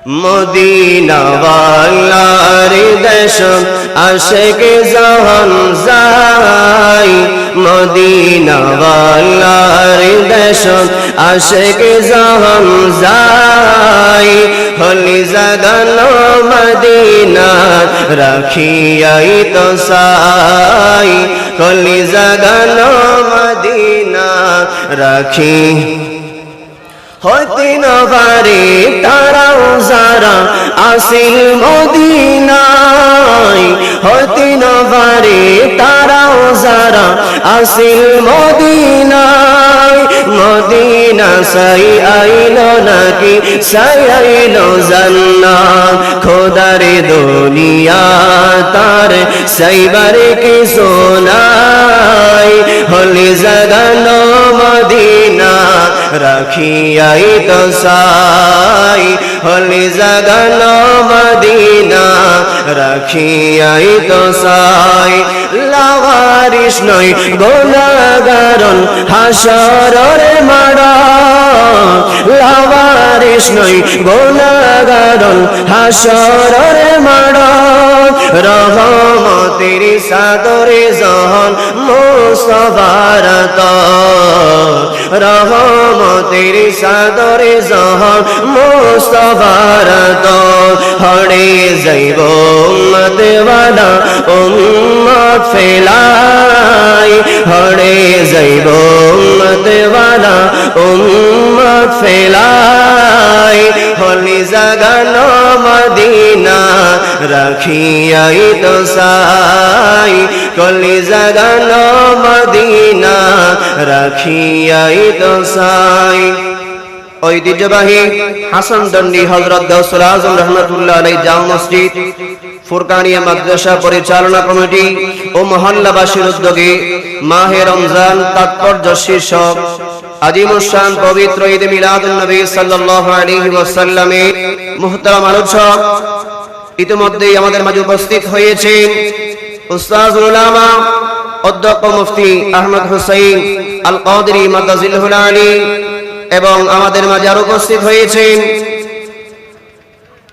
Medina ওয়ালার দেশ আশিক জাহান যাই, Medina ওয়ালার দেশ আশিক জাহান যাই। হলি জাগানো মদিনা রাখিয়াই তো সাই, হলি জাগানো মদিনা রাখি হইতে না পারে তারাও যারা আসিল মদিনায়, হইতে না পারে তারাও যারা আসিল মদিনায়। মদিনা সাই আইলো নাকি সাই আইলো জান্নাত, খোদারে দুনিয়া তার সাইবারে কি সোনাই। হলি জাগানো মদিনা রাখিয়াই তো সাই, হলি জাগানো মদিনা রাখিয়াই তো সাই। লাওয়ারিস নয় গুনাহগারন হাসরের মাড়া, লাওয়ারিস নয় গুনাহগারন হাসরের মাড়া। রহমতের সাদরে জহন মুস্তাফার তো, রহমতের সাদরে জহন মুস্তাফার তো। হড়ে যাইব উম্মত ওয়ালা উম্মত ফেলাই, হড়ে যাইব উম্মত ওয়ালা উম্মত ফেলাই। হলি জাগানো মদিনা রাখিয়াই তো সাই, হলি জাগানো মদিনা রাখিয়াই তো সাই। ঐতিহ্যবাহী হাসানদন্ডি হযরত গাউসুল আজম রাহমাতুল্লাহ আলাইহি জামে মসজিদ ফুরকানিয়া মাদ্রাসা পরিচালনা কমিটি ও মহল্লাবাসীর উদ্যোগে মাহে রমজান তাৎপর্য শীর্ষক আজিমুশান পবিত্র ঈদ মিলাদুন নবী সাল্লাল্লাহু আলাইহি ওয়াসাল্লামের মুহতারাম আলোচক ইতিমধ্যেই আমাদের মাঝে উপস্থিত হয়েছেন উস্তাজুল উলামা অধ্যক্ষ মুফতি আহমদ হুসাইন আল কাদরি মাদাজিলহুল আলী, এবং আমাদের মাঝে আরো উপস্থিত হয়েছেন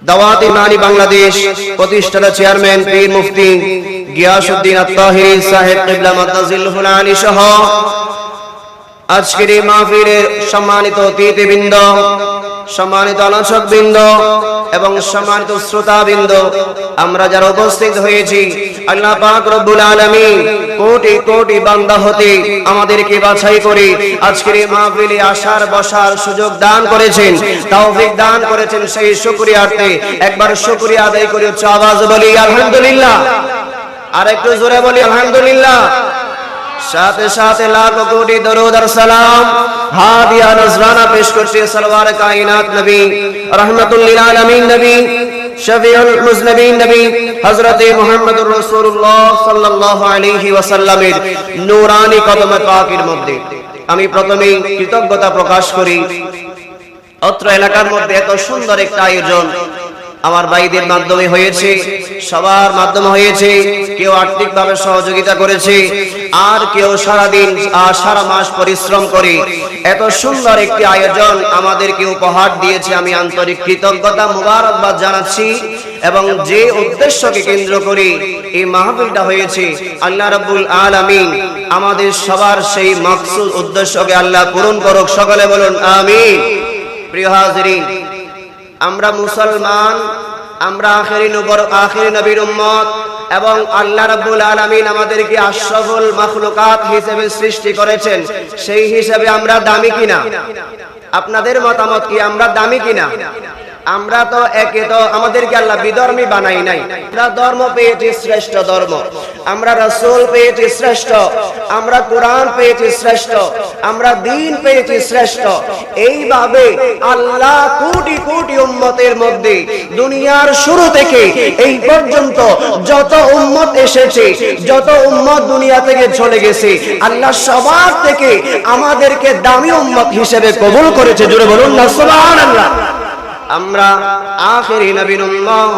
দাওয়াত ইমানি বাংলাদেশ প্রতিষ্ঠাতা চেয়ারম্যান পীর মুফতি গিয়াসউদ্দিন আত-তাহিরি সাহেব কিবলা মাদাজিলহুল আলী সহ আজকের এই মাহফিলের সম্মানিত অতিথিবৃন্দ, সম্মানিত আলোচকবৃন্দ এবং সম্মানিত শ্রোতাবৃন্দ, আমরা যারা উপস্থিত হয়েছি, আল্লাহ পাক রব্বুল আলামিন কোটি কোটি বান্দা হতে আমাদেরকে বাছাই করে আজকের এই মাহফিলে আসার বসার সুযোগ দান করেছেন, তৌফিক দান করেছেন। সেই শুকরিয়ার্থে একবার শুকরিয়া আদায় করি, উচ্চ আওয়াজে বলি আলহামদুলিল্লাহ। আর একটু জোরে বলি আলহামদুলিল্লাহ। সাথে সাথে লাখো কোটি দরুদ আর সালাম হাদিয়া নজরানা পেশ করছি সরওয়ার কায়নাত নবী রাহমাতুল লিল আলামিন নবী শফিউল মুজনবিন নবী হযরতে মুহাম্মদুর রাসূলুল্লাহ সাল্লাল্লাহু আলাইহি ওয়াসাল্লামের নূরানি কদমে পাকের মধ্যে আমি প্রথমেই কৃতজ্ঞতা প্রকাশ করি। অত্র এলাকার মধ্যে এত সুন্দর একটা আয়োজন আমার ভাইদের মাধ্যমে হয়েছে, সবার মাধ্যমে হয়েছে। কেউ আর্থিকভাবে সহযোগিতা করেছে, আর কেউ সারাদিন আর সারা মাস পরিশ্রম করে এত সুন্দর একটি আয়োজন আমাদেরকে উপহার দিয়েছে। আমি আন্তরিক কৃতজ্ঞতা মুবারকবাদ জানাচ্ছি। এবং যে উদ্দেশ্যকে কেন্দ্র করে এই মাহফিলটা হয়েছে, আল্লাহ রাব্বুল আলামিন আমাদের সবার সেই মাকসুদ উদ্দেশ্যকে আল্লাহ পূরণ করুক। সকলে বলুন আমিন। প্রিয় হাজিরিন, আমরা মুসলমান, আমরা আখিরি নবীর উম্মত, এবং আল্লাহ রাব্বুল আলামিন আমাদেরকে আশরাফুল মাখলুকাত হিসেবে সৃষ্টি করেছেন। সেই হিসাবে আমরা দামি কিনা? আপনাদের মতামত কি আমরা দামি কিনা? আমরা তো একে তো আমাদেরকে আল্লাহ বিধর্মী বানাই নাই। আমরা ধর্ম পেয়েছি শ্রেষ্ঠ ধর্ম, আমরা রাসূল পেয়েছি শ্রেষ্ঠ, আমরা কোরআন পেয়েছি শ্রেষ্ঠ, আমরা দ্বীন পেয়েছি শ্রেষ্ঠ। এইভাবে আল্লাহ কোটি কোটি উম্মতের মধ্যে দুনিয়ার শুরু থেকে এই পর্যন্ত যত উম্মত এসেছে, যত উম্মত দুনিয়া থেকে চলে গেছে, আল্লাহ সবার থেকে আমাদেরকে দামি উম্মত হিসেবে কবুল করেছে। জোরে বলুন না সুবহানাল্লাহ। আমরা আখিরি নবীর উম্মত।